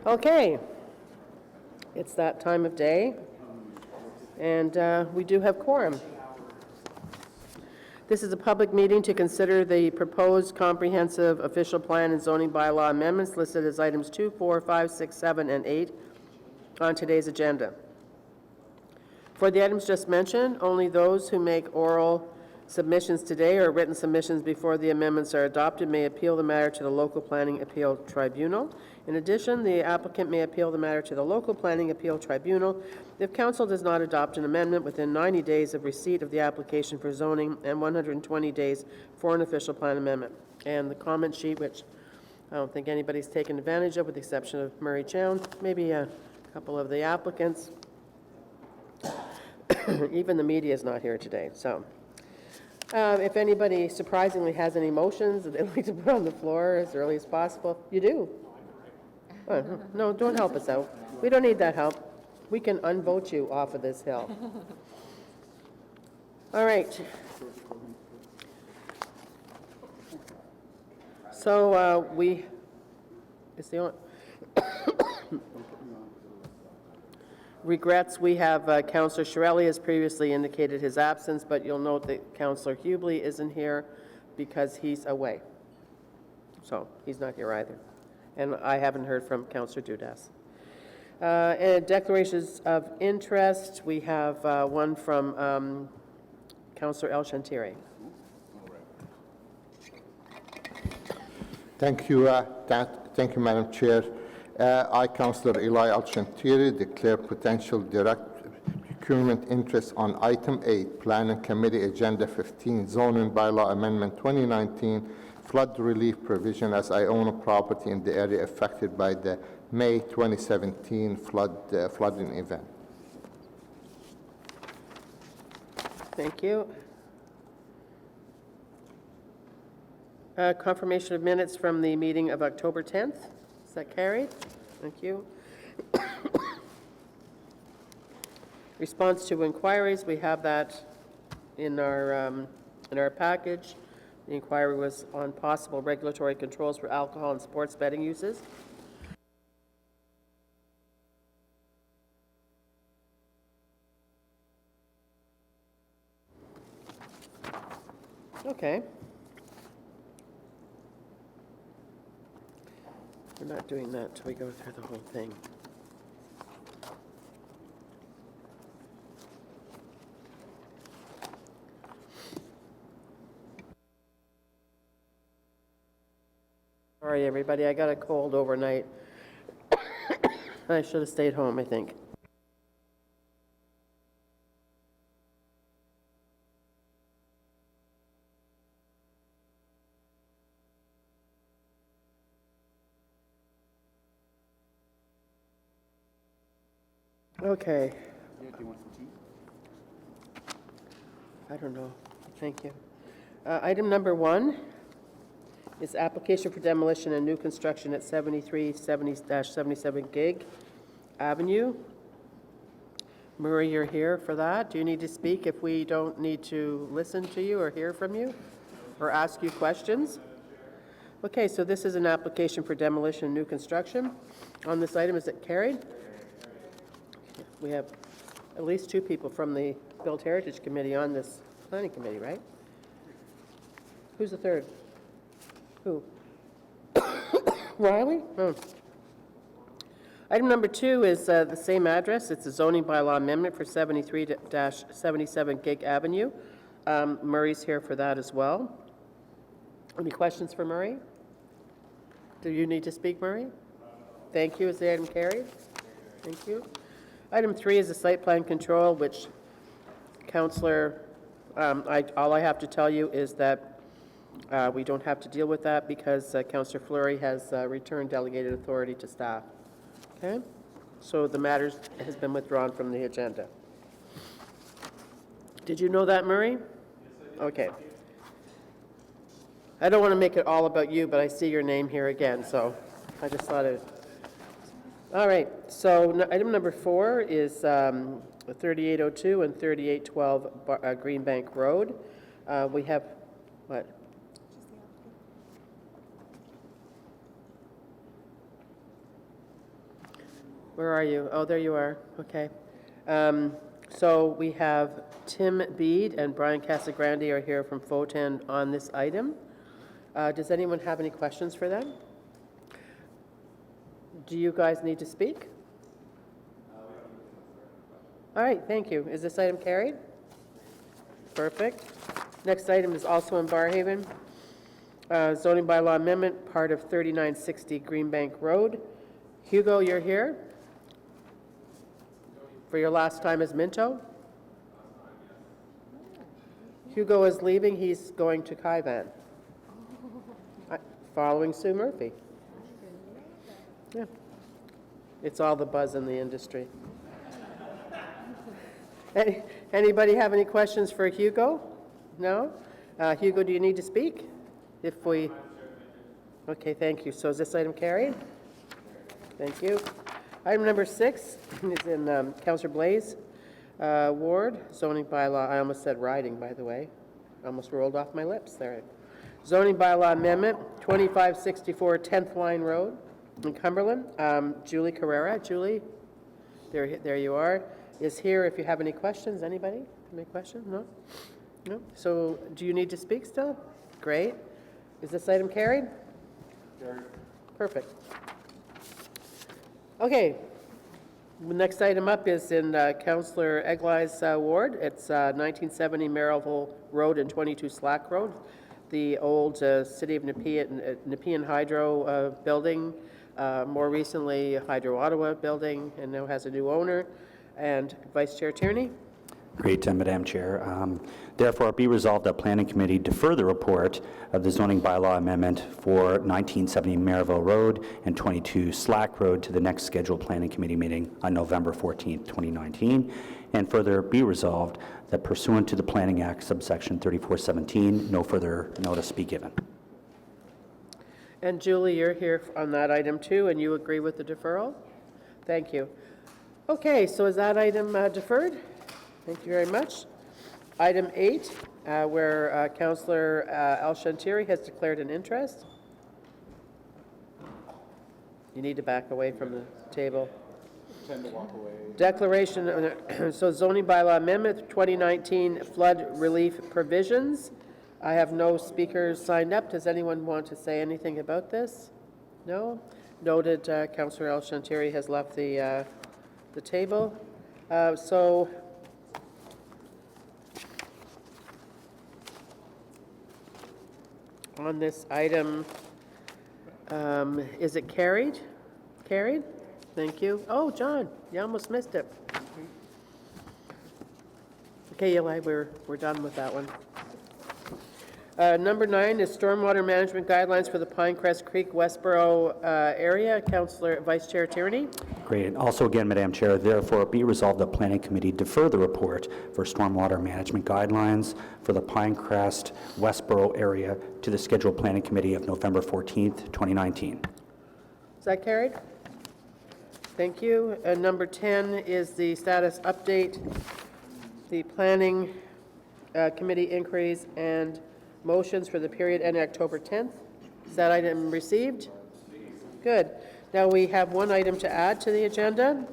Okay, it's that time of day, and we do have quorum. This is a public meeting to consider the proposed comprehensive official plan and zoning bylaw amendments listed as items 2, 4, 5, 6, 7, and 8 on today's agenda. For the items just mentioned, only those who make oral submissions today or written submissions before the amendments are adopted may appeal the matter to the local planning appeal tribunal. In addition, the applicant may appeal the matter to the local planning appeal tribunal if council does not adopt an amendment within 90 days of receipt of the application for zoning and 120 days for an official plan amendment. And the comment sheet, which I don't think anybody's taken advantage of with the exception of Murray Chown, maybe a couple of the applicants. Even the media is not here today, so. If anybody surprisingly has any motions that they'd like to put on the floor as early as possible, you do. Oh, no, don't help us out. We don't need that help. We can unvote you off of this hill. All right. So it's the only, regrets, we have Councillor Shirelli has previously indicated his absence, but you'll note that Councillor Hubley isn't here because he's away. So he's not here either. And I haven't heard from Councillor Dudas. And declarations of interest, we have one from Councillor El Shantiri. Thank you, Madam Chair. I, Councillor Eli Al-Shantiri, declare potential direct procurement interest on Item 8, Planning Committee Agenda 15, Zoning Bylaw Amendment 2019, Flood Relief Provision, as I own a property in the area affected by the May 2017 flooding event. Thank you. Confirmation of minutes from the meeting of October 10th. Is that carried? Thank you. Response to inquiries, we have that in our package. The inquiry was on possible regulatory controls for alcohol and sports betting uses. Okay. We're not doing that until we go through the whole thing. Sorry, everybody, I got a cold overnight. I should have stayed home, I think. Okay. Yeah, do you want some tea? I don't know. Thank you. Item number 1 is application for demolition and new construction at 7370-77 Gig Avenue. Murray, you're here for that. Do you need to speak if we don't need to listen to you or hear from you or ask you questions? Okay, so this is an application for demolition and new construction. On this item, is it carried? We have at least 2 people from the Built Heritage Committee on this planning committee, right? Who's the third? Who? Riley? Oh. Item number 2 is the same address. It's a zoning bylaw amendment for 73-77 Gig Avenue. Murray's here for that as well. Any questions for Murray? Do you need to speak, Murray? Thank you. Is the item carried? Thank you. Item 3 is the site plan control, which Councillor, all I have to tell you is that we don't have to deal with that because Councillor Fleury has returned delegated authority to staff. Okay? So the matter has been withdrawn from the agenda. Did you know that, Murray? Yes, I did. Okay. I don't want to make it all about you, but I see your name here again, so I just thought it. All right, so item number 4 is 3802 and 3812 Greenbank Road. We have, what? Where are you? Oh, there you are. Okay. So we have Tim Bede and Brian Casagrande are here from FOTAN on this item. Does anyone have any questions for them? Do you guys need to speak? All right, thank you. Is this item carried? Perfect. Next item is also in Barrhaven. Zoning bylaw amendment, part of 3960 Greenbank Road. Hugo, you're here? For your last time as Minto? Hugo is leaving. He's going to Kaivan. Following Sue Murphy. Yeah. It's all the buzz in the industry. Anybody have any questions for Hugo? No? Hugo, do you need to speak? If we... Okay, thank you. So is this item carried? Thank you. Item number 6 is in Councillor Blaze ward, zoning bylaw. I almost said riding, by the way. Almost rolled off my lips there. Zoning bylaw amendment, 2564 10th Line Road in Cumberland. Julie Carrera. Julie, there you are, is here if you have any questions. Anybody? Any questions? No? No? So do you need to speak still? Great. Is this item carried? Carried. Perfect. Okay. The next item up is in Councillor Eglai's ward. It's 1970 Maryville Road and 22 Slack Road, the old City of Nepean Hydro building, more recently Hydro Ottawa building, and now has a new owner. And Vice Chair Tierney? Great, Madam Chair. Therefore, be resolved that Planning Committee defer the report of the zoning bylaw amendment for 1970 Maryville Road and 22 Slack Road to the next scheduled Planning Committee meeting on November 14th, 2019. And further, be resolved that pursuant to the Planning Act, subsection 3417, no further notice be given. And Julie, you're here on that item too, and you agree with the deferral? Thank you. Okay, so is that item deferred? Thank you very much. Item 8, where Councillor El-Shantiri has declared an interest. You need to back away from the table. Tend to walk away. Declaration, so zoning bylaw amendment, 2019 flood relief provisions. I have no speakers signed up. Does anyone want to say anything about this? No? Noted, Councillor El-Shantiri has left the table. So on this item, is it carried? Carried? Thank you. Oh, John, you almost missed it. Okay, Eli, we're done with that one. Number 9 is stormwater management guidelines for the Pinecrest Creek Westboro area. Councillor Vice Chair Tierney. Great. Also again, Madam Chair, therefore be resolved that Planning Committee defer the report for stormwater management guidelines for the Pinecrest Westboro area to the scheduled Planning Committee of November 14th, 2019. Is that carried? Thank you. Number 10 is the status update, the Planning Committee inquiries and motions for the period ending October 10th. Is that item received? Good. Now we have one item to add to the agenda.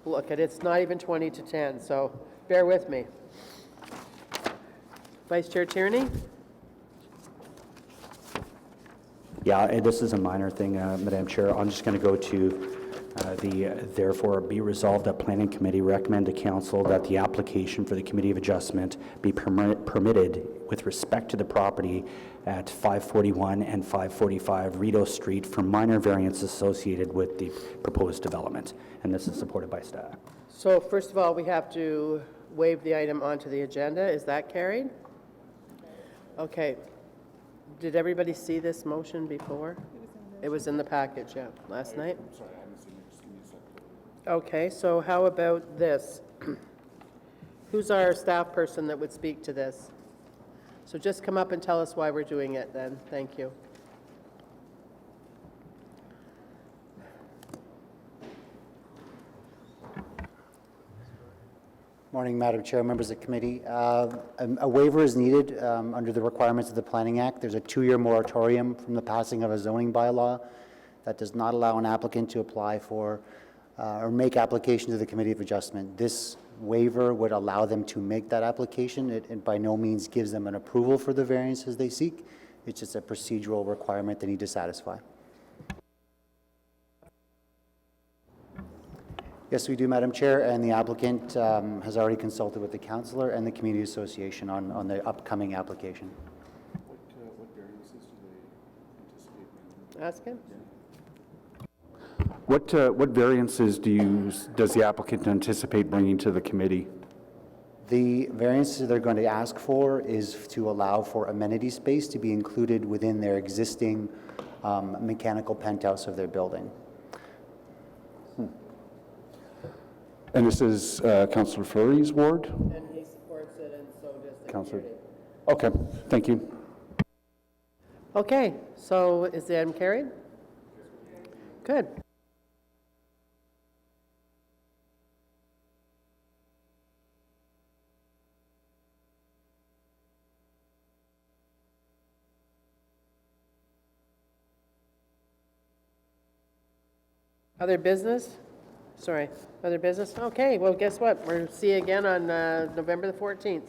Look, it's not even 20 to 10, so bear with me. Vice Chair Tierney? Yeah, and this is a minor thing, Madam Chair. I'm just going to go to therefore be resolved that Planning Committee recommend to Council that the application for the Committee of Adjustment be permitted with respect to the property at 541 and 545 Rideau Street for minor variance associated with the proposed development. And this is supported by staff. So first of all, we have to waive the item onto the agenda. Is that carried? Okay. Did everybody see this motion before? It was in the package, yeah, last night. I'm sorry, I haven't seen it. Just give me a second. Okay, so how about this? Who's our staff person that would speak to this? So just come up and tell us why we're doing it then. Thank you. Morning, Madam Chair, members of the committee. A waiver is needed under the requirements of the Planning Act. There's a 2-year moratorium from the passing of a zoning bylaw that does not allow an applicant to apply for or make application to the Committee of Adjustment. This waiver would allow them to make that application. It by no means gives them an approval for the variances they seek. It's just a procedural requirement they need to satisfy. Yes, we do, Madam Chair, and the applicant has already consulted with the councillor and the Community Association on the upcoming application. What variances do they anticipate? Ask him. What variances does the applicant anticipate bringing to the committee? The variances they're going to ask for is to allow for amenity space to be included within their existing mechanical penthouse of their building. And this is Councillor Fleury's ward? And he supports it, and so does the Councillor. community. Okay, thank you. Okay, so is the item carried? Good. Other business? Sorry, other business? Okay, well, guess what? We'll see you again on November the 14th.